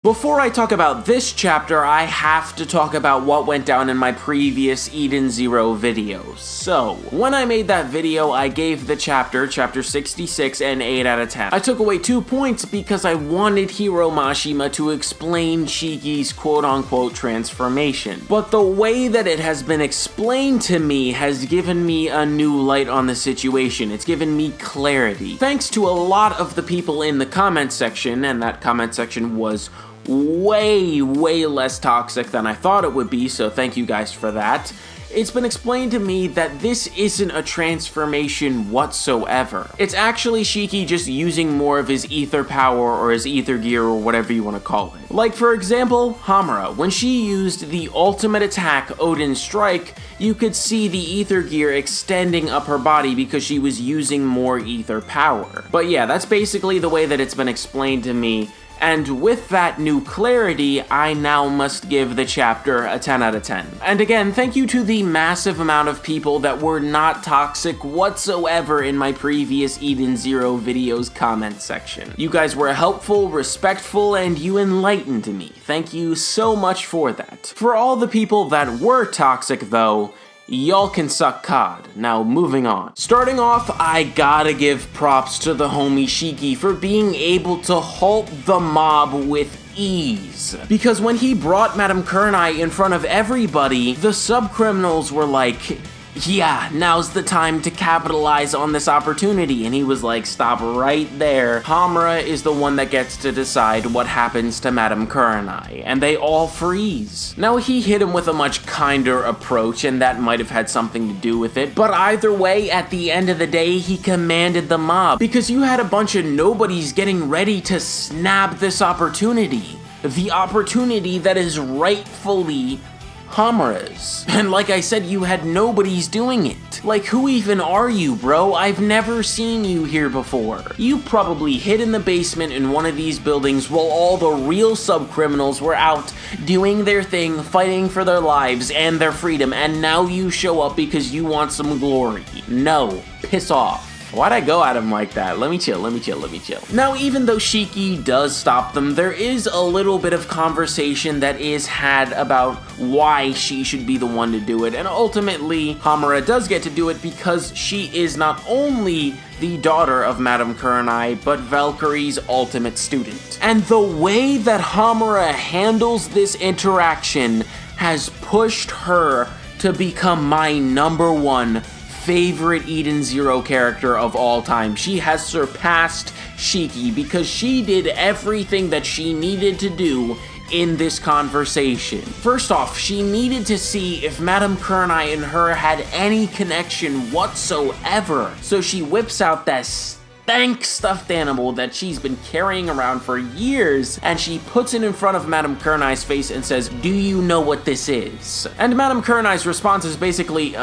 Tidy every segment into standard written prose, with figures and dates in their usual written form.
Before I talk about this chapter, I have to talk about what went down in my previous Eden Zero videos. So, when I made that video, I gave the chapter 66, an 8 out of 10. I took away 2 points because I wanted Hiro Mashima to explain Shiki's quote-unquote transformation. But the way that it has been explained to me has given me a new light on the situation. It's given me clarity. Thanks to a lot of the people in the comment section, and that comment section was way less toxic than I thought it would be, so thank you guys for that. It's been explained to me that this isn't a transformation whatsoever. It's actually Shiki just using more of his ether power or his ether gear or whatever you want to call it. Like for example, Homura. When she used the ultimate attack, Odin's Strike, you could see the ether gear extending up her body because she was using more ether power. But yeah, that's basically the way that it's been explained to me. And with that new clarity, I now must give the chapter a 10 out of 10. And again, thank you to the massive amount of people that were not toxic whatsoever in my previous Eden Zero videos comment section. You guys were helpful, respectful, and you enlightened me. Thank you so much for that. For all the people that were toxic though, y'all can suck cod. Now, moving on. Starting off, I gotta give props to the homie Shiki for being able to halt the mob with ease. Because when he brought Madame Kurnai in front of everybody, the sub-criminals were like, yeah, now's the time to capitalize on this opportunity, and he was like, stop right there. Homura is the one that gets to decide what happens to Madame Kurnai, and they all freeze. Now, he hit him with a much kinder approach, and that might have had something to do with it, but either way, at the end of the day, he commanded the mob, because you had a bunch of nobodies getting ready to snap this opportunity. The opportunity that is rightfully Homura's. And like I said, you had nobodies doing it. Like, who even are you, bro? I've never seen you here before. You probably hid in the basement in one of these buildings while all the real sub-criminals were out doing their thing, fighting for their lives and their freedom, and now you show up because you want some glory. No, piss off. Why'd I go at him like that? Let me chill. Now, even though Shiki does stop them, there is a little bit of conversation that is had about why she should be the one to do it, and ultimately, Homura does get to do it because she is not only the daughter of Madame Kurnai, but Valkyrie's ultimate student. And the way that Homura handles this interaction has pushed her to become my #1 favorite Eden Zero character of all time. She has surpassed Shiki because she did everything that she needed to do in this conversation. First off, she needed to see if Madame Kurnai and her had any connection whatsoever. So she whips out that stank stuffed animal that she's been carrying around for years, and she puts it in front of Madame Kurnai's face and says, "Do you know what this is?" And Madame Kurnai's response is basically,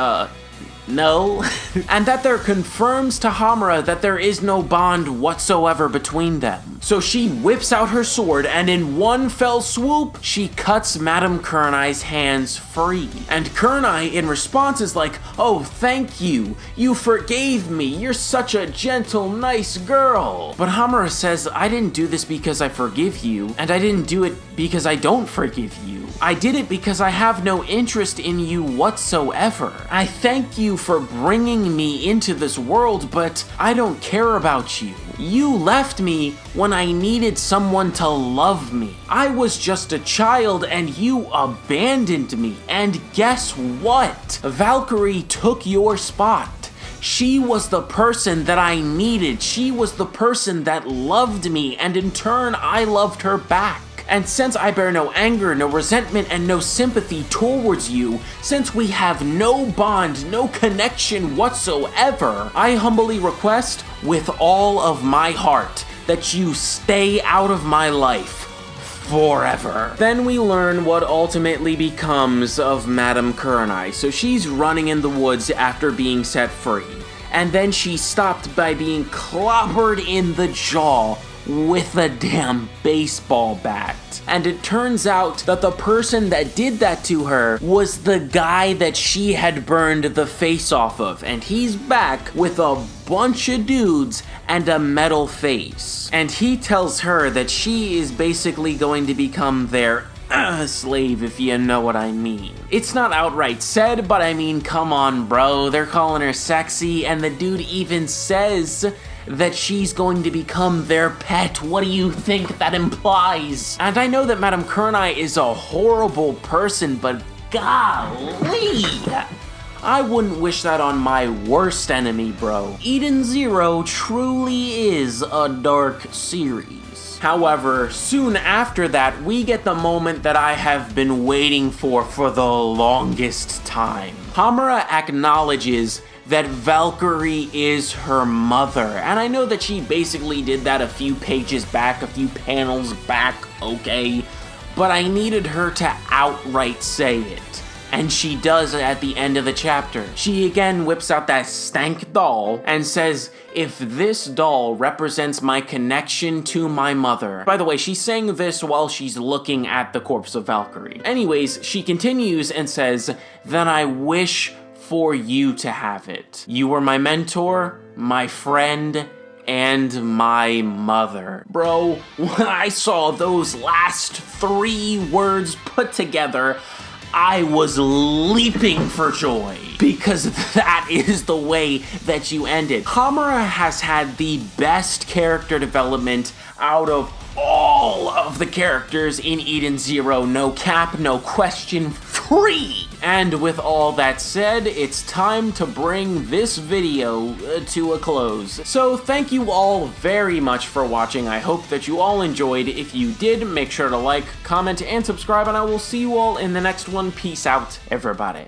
no. And that there confirms to Homura that there is no bond whatsoever between them. So she whips out her sword, and in one fell swoop, she cuts Madame Kurnai's hands free. And Kurnai, in response, is like, "Oh, thank you. You forgave me. You're such a gentle, nice girl." But Homura says, "I didn't do this because I forgive you, and I didn't do it because I don't forgive you. I did it because I have no interest in you whatsoever. I thank you for bringing me into this world, but I don't care about you. You left me when I needed someone to love me. I was just a child and you abandoned me. And guess what? Valkyrie took your spot. She was the person that I needed. She was the person that loved me, and in turn, I loved her back. And since I bear no anger, no resentment, and no sympathy towards you, since we have no bond, no connection whatsoever, I humbly request with all of my heart that you stay out of my life forever." Then we learn what ultimately becomes of Madame Kurnai. So she's running in the woods after being set free, and then she's stopped by being clobbered in the jaw with a damn baseball bat. And it turns out that the person that did that to her was the guy that she had burned the face off of, and he's back with a bunch of dudes and a metal face. And he tells her that she is basically going to become their slave, if you know what I mean. It's not outright said, but I mean, come on, bro. They're calling her sexy, and the dude even says that she's going to become their pet. What do you think that implies? And I know that Madame Kurnai is a horrible person, but golly, I wouldn't wish that on my worst enemy, bro. Eden Zero truly is a dark series. However, soon after that, we get the moment that I have been waiting for the longest time. Homura acknowledges that Valkyrie is her mother, and I know that she basically did that a few pages back, a few panels back, okay? But I needed her to outright say it. And she does at the end of the chapter. She again whips out that stank doll and says, if this doll represents my connection to my mother. By the way, she's saying this while she's looking at the corpse of Valkyrie. Anyways, she continues and says, then I wish for you to have it. You were my mentor, my friend, and my mother. Bro, when I saw those last 3 words put together, I was leaping for joy, because that is the way that you end it. Homura has had the best character development out of all of the characters in Eden Zero, no cap, no question, free! And with all that said, it's time to bring this video to a close. So thank you all very much for watching. I hope that you all enjoyed. If you did, make sure to like, comment, and subscribe, and I will see you all in the next one. Peace out, everybody.